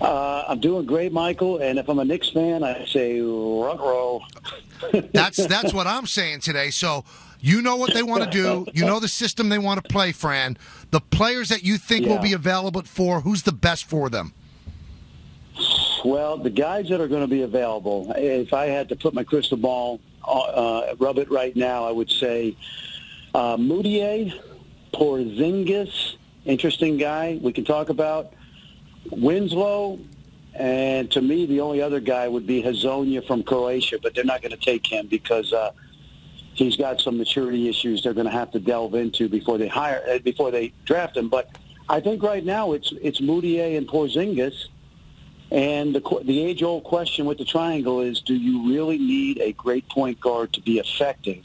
I'm doing great, Michael, and if I'm a Knicks fan, I say ruh-roh. That's what I'm saying today. So you know what they want to do. You know the system they want to play, Fran. The players that you think will be available for, who's the best for them? Well, the guys that are going to be available, if I had to put my crystal ball, rub it right now, I would say Moutier, Porzingis, interesting guy we can talk about, Winslow, and to me, the only other guy would be Hazonia from Croatia, but they're not going to take him because he's got some maturity issues they're going to have to delve into before they draft him. But I think right now it's Moutier and Porzingis, and the age-old question with the triangle is: do you really need a great point guard to be effective,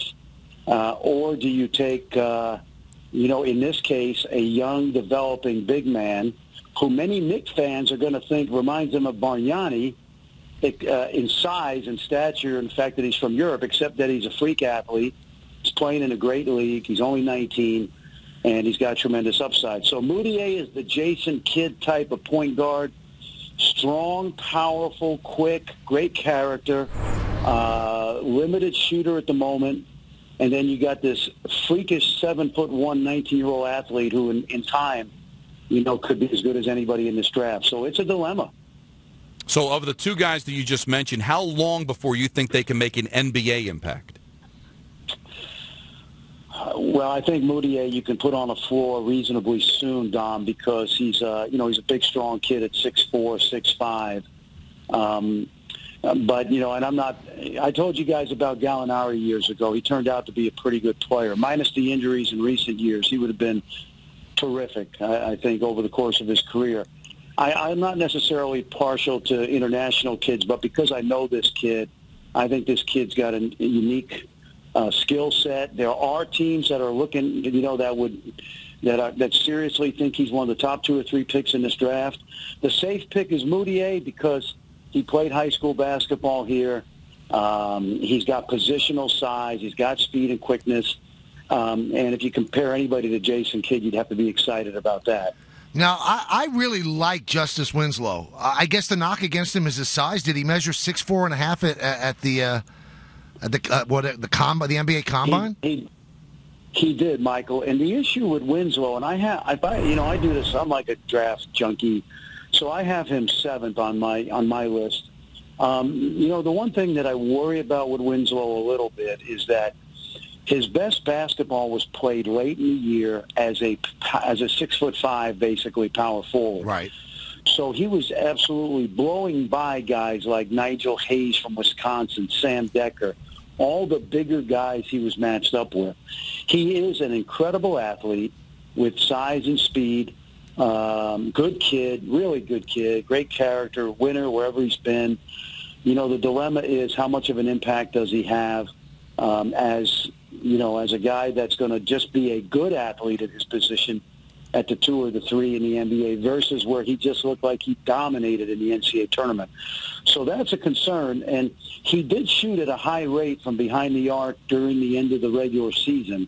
or do you take, in this case, a young, developing big man who many Knicks fans are going to think reminds them of Bargnani in size and stature, and the fact that he's from Europe, except that he's a freak athlete. He's playing in a great league. He's only 19, and he's got tremendous upside. So Moutier is the Jason Kidd type of point guard. Strong, powerful, quick, great character, limited shooter at the moment. And then you got this freakish 7'1", 19-year-old athlete who in time, could be as good as anybody in this draft. So it's a dilemma. So of the two guys that you just mentioned, how long before you think they can make an NBA impact? Well, I think Moutier you can put on a floor reasonably soon, Dom, because he's a big, strong kid at 6'4", 6'5". But, and I'm not – I told you guys about Gallinari years ago. He turned out to be a pretty good player. Minus the injuries in recent years, he would have been terrific, I think, over the course of his career. I'm not necessarily partial to international kids, but because I know this kid, I think this kid's got a unique skill set. There are teams that are looking, that seriously think he's one of the top 2 or 3 picks in this draft. The safe pick is Moutier because he played high school basketball here. He's got positional size. He's got speed and quickness. And if you compare anybody to Jason Kidd, you'd have to be excited about that. Now, I really like Justice Winslow. I guess the knock against him is his size. Did he measure 6'4.5" at the NBA Combine? He did, Michael. And the issue with Winslow, and I do this. I'm like a draft junkie, so I have him 7th on my list. The one thing that I worry about with Winslow a little bit is that his best basketball was played late in the year as a 6'5", basically power forward. Right. So he was absolutely blowing by guys like Nigel Hayes from Wisconsin, Sam Decker, all the bigger guys he was matched up with. He is an incredible athlete with size and speed. Good kid, really good kid, great character, winner wherever he's been. The dilemma is how much of an impact does he have as a guy that's going to just be a good athlete at his position at the 2 or the 3 in the NBA versus where he just looked like he dominated in the NCAA tournament. So that's a concern. And he did shoot at a high rate from behind the arc during the end of the regular season.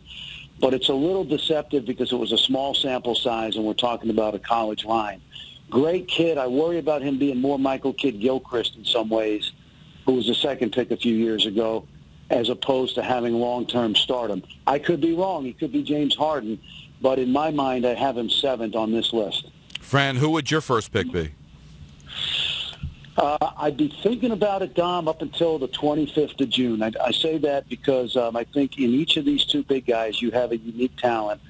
But it's a little deceptive because it was a small sample size and we're talking about a college line. Great kid. I worry about him being more Michael Kidd-Gilchrist in some ways, who was the second pick a few years ago, as opposed to having long-term stardom. I could be wrong. He could be James Harden. But in my mind, I have him 7th on this list. Fran, who would your first pick be? I'd be thinking about it, Dom, up until the 25th of June. I say that because I think in each of these 2 big guys, you have a unique talent.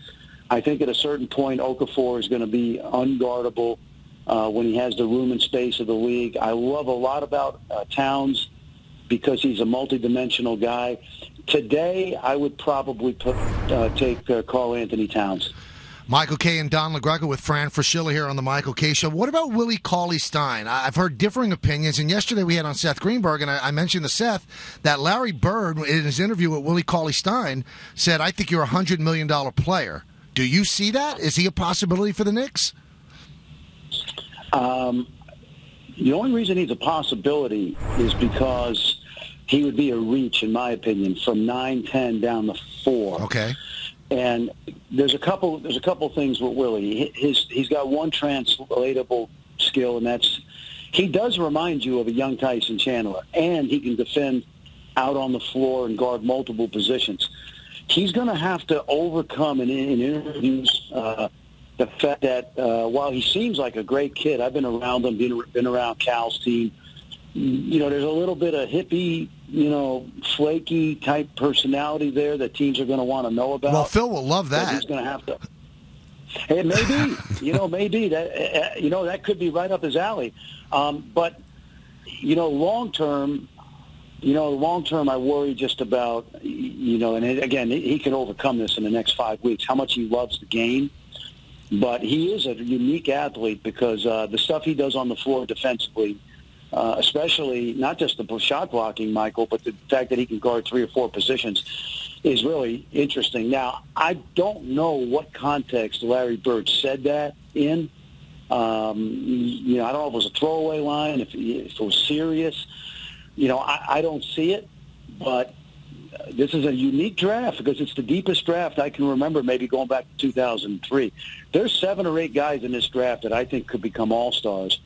I think at a certain point, Okafor is going to be unguardable when he has the room and space of the league. I love a lot about Towns because he's a multidimensional guy. Today, I would probably take Karl Anthony Towns. Michael Kay and Don LaGreca with Fran Fraschilla here on the Michael Kay Show. What about Willie Cauley-Stein? I've heard differing opinions, and yesterday we had on Seth Greenberg, and I mentioned to Seth that Larry Bird, in his interview with Willie Cauley-Stein, said, I think you're a $100 million player. Do you see that? Is he a possibility for the Knicks? The only reason he's a possibility is because he would be a reach, in my opinion, from 9-10 down to 4. Okay. And there's a couple things with Willie. He's got one translatable skill, and that's he does remind you of a young Tyson Chandler, and he can defend out on the floor and guard multiple positions. He's going to have to overcome in interviews the fact that while he seems like a great kid, I've been around him, been around Cal's team, there's a little bit of hippie, flaky type personality there that teams are going to want to know about. Well, Phil will love that. He's going to have to. It may be, maybe that, that could be right up his alley. But, long term, I worry just about, and again, he can overcome this in the next 5 weeks, how much he loves the game. But he is a unique athlete because the stuff he does on the floor defensively, especially not just the shot blocking, Michael, but the fact that he can guard 3 or 4 positions is really interesting. Now, I don't know what context Larry Bird said that in. I don't know if it was a throwaway line, if it was serious. I don't see it, but this is a unique draft because it's the deepest draft I can remember, maybe going back to 2003. There's 7 or 8 guys in this draft that I think could become all-stars.